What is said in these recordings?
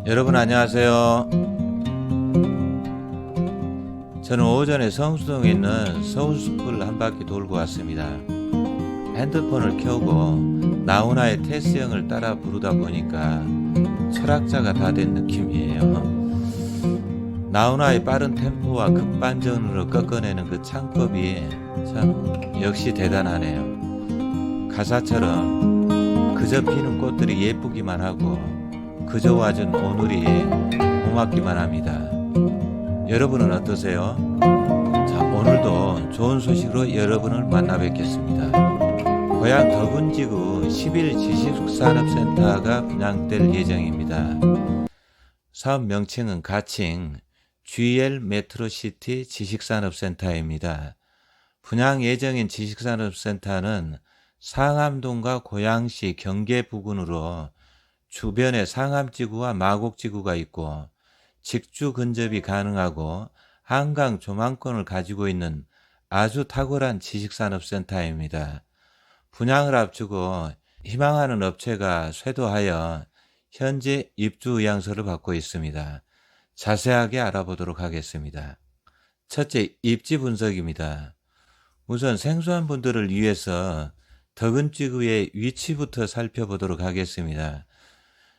여러분 안녕하세요. 저는 오전에 성수동에 있는 서울숲을 한 바퀴 돌고 왔습니다. 핸드폰을 켜고 나훈아의 테스형을 따라 부르다 보니까 철학자가 다 된 느낌이에요. 나훈아의 빠른 템포와 급반전으로 꺾어내는 그 창법이 참 역시 대단하네요. 가사처럼 그저 피는 꽃들이 예쁘기만 하고 그저 와준 오늘이 고맙기만 합니다. 여러분은 어떠세요? 자, 오늘도 좋은 소식으로 여러분을 만나 뵙겠습니다. 고향 덕운지구 11 지식산업센터가 분양될 예정입니다. 사업 명칭은 가칭 GL 메트로시티 지식산업센터입니다. 분양 예정인 지식산업센터는 상암동과 고양시 경계 부근으로 주변에 상암지구와 마곡지구가 있고 직주 근접이 가능하고 한강 조망권을 가지고 있는 아주 탁월한 지식산업센터입니다. 분양을 앞두고 희망하는 업체가 쇄도하여 현재 입주 의향서를 받고 있습니다. 자세하게 알아보도록 하겠습니다. 첫째, 입지 분석입니다. 우선 생소한 분들을 위해서 덕운지구의 위치부터 살펴보도록 하겠습니다.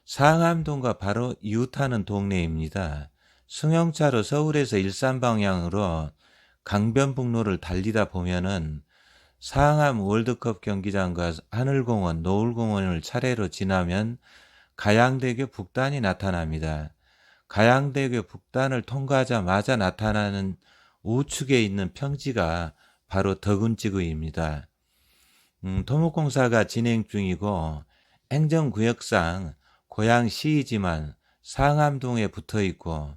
상암동과 바로 이웃하는 동네입니다. 승용차로 서울에서 일산 방향으로 강변북로를 달리다 보면은 상암 월드컵 경기장과 하늘공원, 노을공원을 차례로 지나면 가양대교 북단이 나타납니다. 가양대교 북단을 통과하자마자 나타나는 우측에 있는 평지가 바로 덕운지구입니다. 토목공사가 진행 중이고 행정구역상 고양시이지만 상암동에 붙어 있고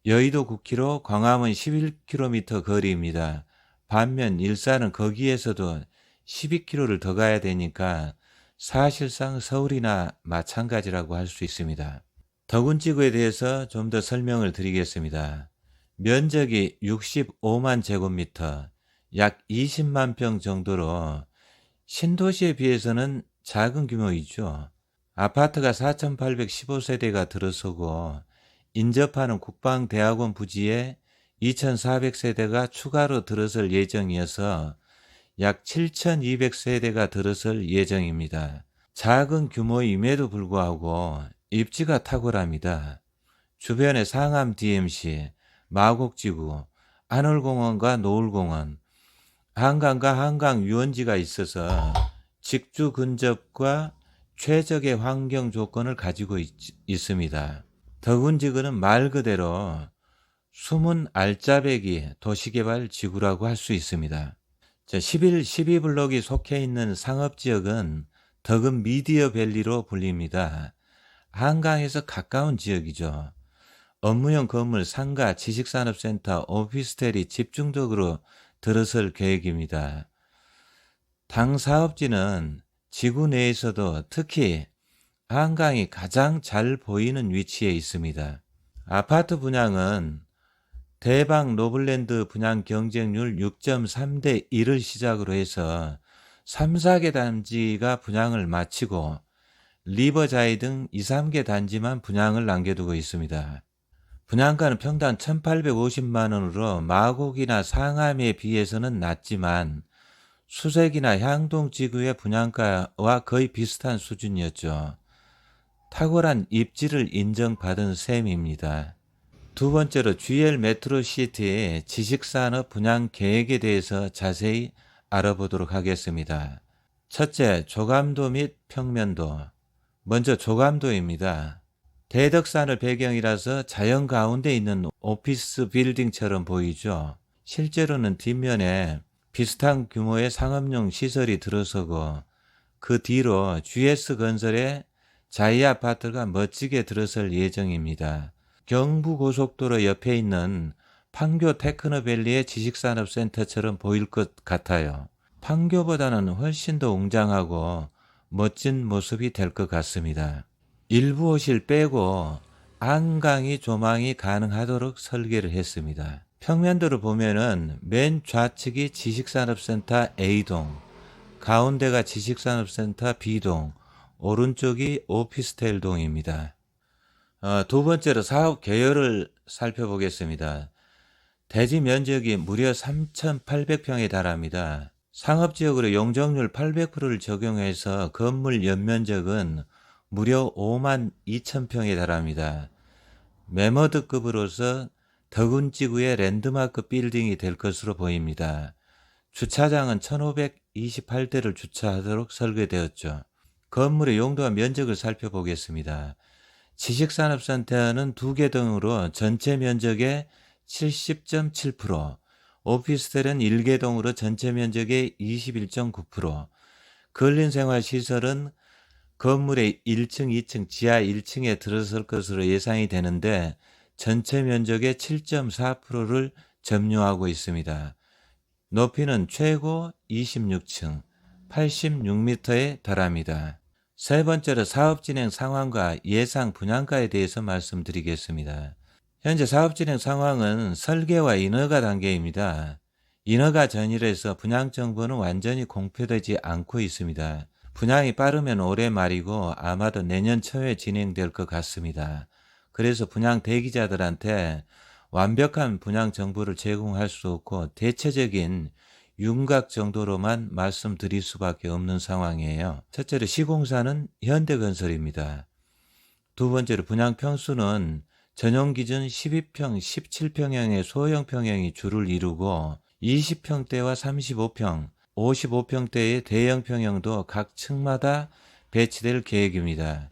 여의도 9km, 광화문 11km 거리입니다. 반면 일산은 거기에서도 12km를 더 가야 되니까 사실상 서울이나 마찬가지라고 할 수 있습니다. 덕운지구에 대해서 좀 더 설명을 드리겠습니다. 면적이 65만 제곱미터, 약 20만 평 정도로 신도시에 비해서는 작은 규모이죠. 아파트가 4,815세대가 들어서고 인접하는 국방대학원 부지에 2,400세대가 추가로 들어설 예정이어서 약 7,200세대가 들어설 예정입니다. 작은 규모임에도 불구하고 입지가 탁월합니다. 주변에 상암 DMC, 마곡지구, 하늘공원과 노을공원, 한강과 한강 유원지가 있어서 직주 근접과 최적의 환경 조건을 가지고 있습니다. 덕운지구는 말 그대로 숨은 알짜배기 도시개발 지구라고 할 수 있습니다. 11, 12블록이 속해 있는 상업지역은 덕운 미디어밸리로 불립니다. 한강에서 가까운 지역이죠. 업무용 건물, 상가, 지식산업센터, 오피스텔이 집중적으로 들어설 계획입니다. 당 사업지는 지구 내에서도 특히 한강이 가장 잘 보이는 위치에 있습니다. 아파트 분양은 대박 노블랜드 분양 경쟁률 6.3대 1을 시작으로 해서 3, 4개 단지가 분양을 마치고 리버자이 등 2, 3개 단지만 분양을 남겨두고 있습니다. 분양가는 평당 1,850만 원으로 마곡이나 상암에 비해서는 낮지만 수색이나 향동지구의 분양가와 거의 비슷한 수준이었죠. 탁월한 입지를 인정받은 셈입니다. 두 번째로 GL 메트로시티의 지식산업 분양 계획에 대해서 자세히 알아보도록 하겠습니다. 첫째, 조감도 및 평면도. 먼저 조감도입니다. 대덕산을 배경이라서 자연 가운데 있는 오피스 빌딩처럼 보이죠. 실제로는 뒷면에 비슷한 규모의 상업용 시설이 들어서고 그 뒤로 GS건설의 자이 아파트가 멋지게 들어설 예정입니다. 경부고속도로 옆에 있는 판교 테크노밸리의 지식산업센터처럼 보일 것 같아요. 판교보다는 훨씬 더 웅장하고 멋진 모습이 될 것 같습니다. 일부 호실 빼고 한강이 조망이 가능하도록 설계를 했습니다. 평면도를 보면은 맨 좌측이 지식산업센터 A동, 가운데가 지식산업센터 B동, 오른쪽이 오피스텔동입니다. 두 번째로 사업 개요를 살펴보겠습니다. 대지 면적이 무려 3,800평에 달합니다. 상업지역으로 용적률 800%를 적용해서 건물 연면적은 무려 5만 2천 평에 달합니다. 매머드급으로서 덕운지구의 랜드마크 빌딩이 될 것으로 보입니다. 주차장은 1,528대를 주차하도록 설계되었죠. 건물의 용도와 면적을 살펴보겠습니다. 지식산업센터는 2개 등으로 전체 면적의 70.7%, 오피스텔은 1개 동으로 전체 면적의 21.9%, 근린생활시설은 건물의 1층, 2층, 지하 1층에 들어설 것으로 예상이 되는데 전체 면적의 7.4%를 점유하고 있습니다. 높이는 최고 26층, 86m에 달합니다. 세 번째로 사업 진행 상황과 예상 분양가에 대해서 말씀드리겠습니다. 현재 사업 진행 상황은 설계와 인허가 단계입니다. 인허가 전이라서 분양 정보는 완전히 공표되지 않고 있습니다. 분양이 빠르면 올해 말이고 아마도 내년 초에 진행될 것 같습니다. 그래서 분양 대기자들한테 완벽한 분양 정보를 제공할 수 없고 대체적인 윤곽 정도로만 말씀드릴 수밖에 없는 상황이에요. 첫째로 시공사는 현대건설입니다. 두 번째로 분양 평수는 전용 기준 12평, 17평형의 소형 평형이 주를 이루고 20평대와 35평, 55평대의 대형 평형도 각 층마다 배치될 계획입니다.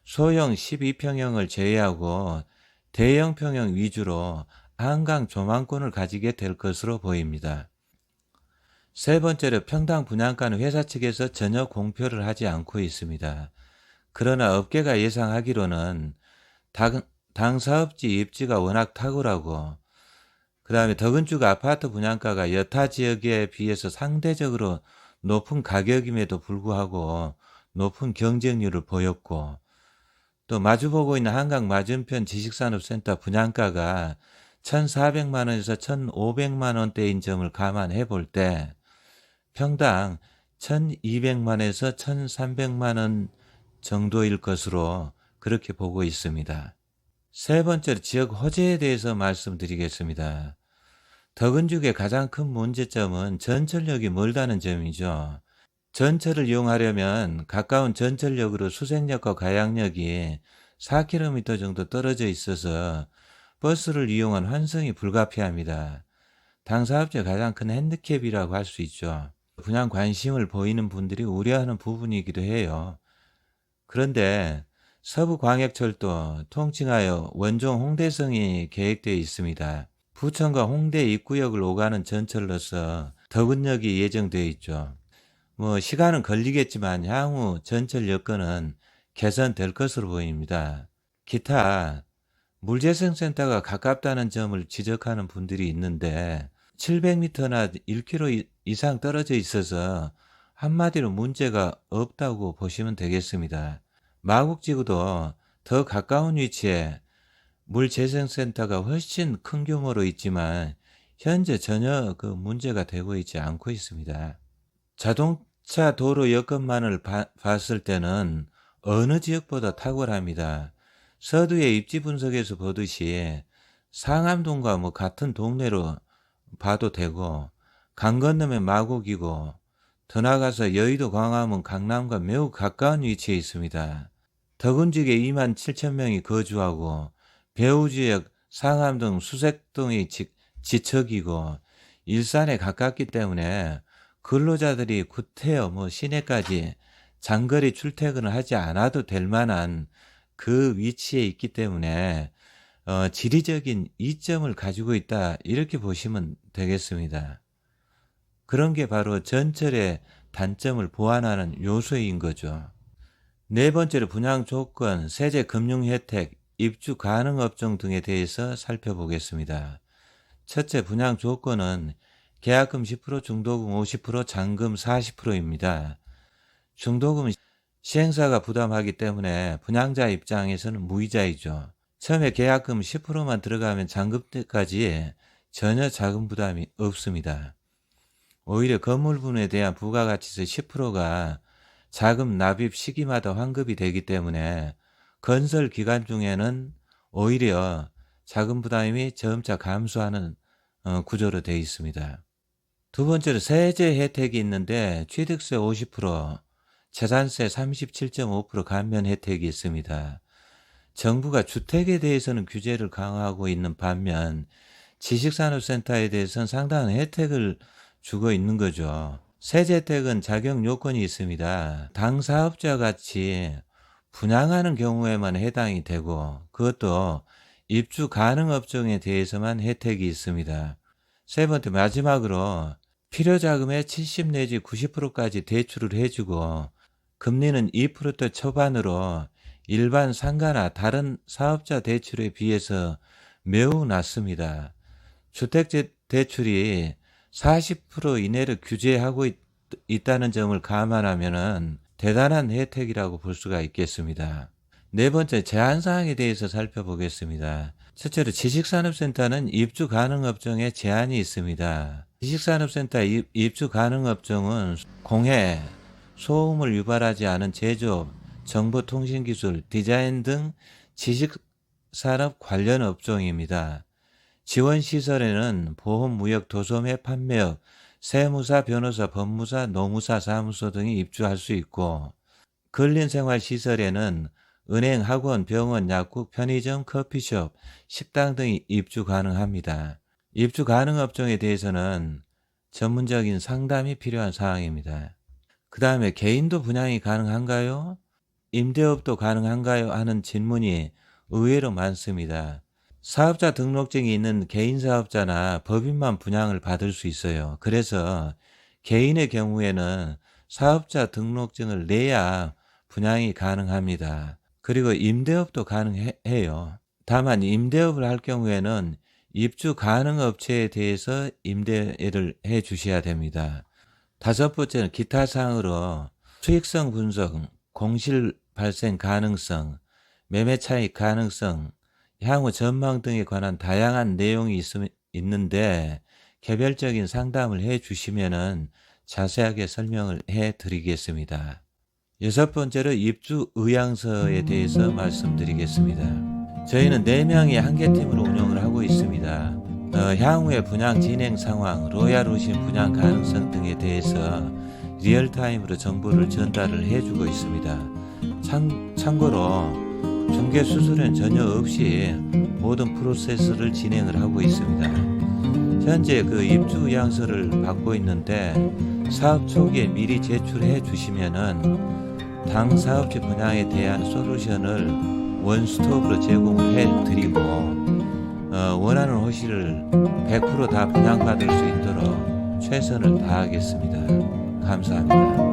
소형 12평형을 제외하고 대형 평형 위주로 한강 조망권을 가지게 될 것으로 보입니다. 세 번째로 평당 분양가는 회사 측에서 전혀 공표를 하지 않고 있습니다. 그러나 업계가 예상하기로는 당 사업지 입지가 워낙 탁월하고 그 다음에 덕은주가 아파트 분양가가 여타 지역에 비해서 상대적으로 높은 가격임에도 불구하고 높은 경쟁률을 보였고 또 마주보고 있는 한강 맞은편 지식산업센터 분양가가 1,400만원에서 1,500만원대인 점을 감안해 볼 때 평당 1,200만에서 1,300만원 정도일 것으로 그렇게 보고 있습니다. 세 번째로 지역 호재에 대해서 말씀드리겠습니다. 덕은주의 가장 큰 문제점은 전철역이 멀다는 점이죠. 전철을 이용하려면 가까운 전철역으로 수색역과 가양역이 4km 정도 떨어져 있어서 버스를 이용한 환승이 불가피합니다. 당사업자의 가장 큰 핸디캡이라고 할 수 있죠. 분양 관심을 보이는 분들이 우려하는 부분이기도 해요. 그런데 서부광역철도 통칭하여 원종 홍대성이 계획되어 있습니다. 부천과 홍대 입구역을 오가는 전철로서 덕은역이 예정되어 있죠. 시간은 걸리겠지만 향후 전철 여건은 개선될 것으로 보입니다. 기타 물재생센터가 가깝다는 점을 지적하는 분들이 있는데 700m나 1km 이상 떨어져 있어서 한마디로 문제가 없다고 보시면 되겠습니다. 마곡지구도 더 가까운 위치에 물재생센터가 훨씬 큰 규모로 있지만 현재 전혀 그 문제가 되고 있지 않고 있습니다. 자동차 도로 여건만을 봤을 때는 어느 지역보다 탁월합니다. 서두의 입지 분석에서 보듯이 상암동과 같은 동네로 봐도 되고 강 건너면 마곡이고 더 나가서 여의도 광화문 강남과 매우 가까운 위치에 있습니다. 덕은지구에 2만 7천 명이 거주하고 배우지역 상암동 수색동이 지척이고 일산에 가깝기 때문에 근로자들이 구태여 시내까지 장거리 출퇴근을 하지 않아도 될 만한 그 위치에 있기 때문에 지리적인 이점을 가지고 있다 이렇게 보시면 되겠습니다. 그런 게 바로 전철의 단점을 보완하는 요소인 거죠. 네 번째로 분양 조건, 세제 금융 혜택, 입주 가능 업종 등에 대해서 살펴보겠습니다. 첫째, 분양 조건은 계약금 10%, 중도금 50%, 잔금 40%입니다. 중도금은 시행사가 부담하기 때문에 분양자 입장에서는 무이자이죠. 처음에 계약금 10%만 들어가면 잔금 때까지 전혀 자금 부담이 없습니다. 오히려 건물분에 대한 부가가치세 10%가 자금 납입 시기마다 환급이 되기 때문에 건설 기간 중에는 오히려 자금 부담이 점차 감소하는 구조로 되어 있습니다. 두 번째로 세제 혜택이 있는데 취득세 50%, 재산세 37.5% 감면 혜택이 있습니다. 정부가 주택에 대해서는 규제를 강화하고 있는 반면 지식산업센터에 대해서는 상당한 혜택을 주고 있는 거죠. 세제 혜택은 자격 요건이 있습니다. 당사업자 같이 분양하는 경우에만 해당이 되고 그것도 입주 가능 업종에 대해서만 혜택이 있습니다. 세 번째 마지막으로 필요자금의 70 내지 90%까지 대출을 해주고 금리는 2% 초반으로 일반 상가나 다른 사업자 대출에 비해서 매우 낮습니다. 주택대출이 40% 이내로 규제하고 있다는 점을 감안하면 대단한 혜택이라고 볼 수가 있겠습니다. 네 번째, 제한사항에 대해서 살펴보겠습니다. 첫째로 지식산업센터는 입주 가능 업종에 제한이 있습니다. 지식산업센터 입주 가능 업종은 공해, 소음을 유발하지 않은 제조업, 정보통신기술, 디자인 등 지식산업 관련 업종입니다. 지원시설에는 보험, 무역, 도소매, 판매업, 세무사, 변호사, 법무사, 노무사, 사무소 등이 입주할 수 있고 근린생활시설에는 은행, 학원, 병원, 약국, 편의점, 커피숍, 식당 등이 입주 가능합니다. 입주 가능 업종에 대해서는 전문적인 상담이 필요한 사항입니다. 그 다음에 개인도 분양이 가능한가요? 임대업도 가능한가요? 하는 질문이 의외로 많습니다. 사업자 등록증이 있는 개인사업자나 법인만 분양을 받을 수 있어요. 그래서 개인의 경우에는 사업자 등록증을 내야 분양이 가능합니다. 그리고 임대업도 가능해요. 다만 임대업을 할 경우에는 입주 가능 업체에 대해서 임대를 해 주셔야 됩니다. 다섯 번째는 기타 사항으로 수익성 분석, 공실 발생 가능성, 매매 차익 가능성, 향후 전망 등에 관한 다양한 내용이 있는데 개별적인 상담을 해 주시면 자세하게 설명을 해 드리겠습니다. 여섯 번째로 입주 의향서에 대해서 말씀드리겠습니다. 저희는 4명이 한 개 팀으로 운영을 하고 있습니다. 향후의 분양 진행 상황, 로얄오신 분양 가능성 등에 대해서 리얼타임으로 정보를 전달을 해주고 있습니다. 참고로 중개 수수료는 전혀 없이 모든 프로세스를 진행을 하고 있습니다. 현재 그 입주 의향서를 받고 있는데 사업 초기에 미리 제출해 주시면은 당 사업지 분양에 대한 솔루션을 원스톱으로 제공을 해드리고 원하는 호실을 100% 다 분양받을 수 있도록 최선을 다하겠습니다. 감사합니다.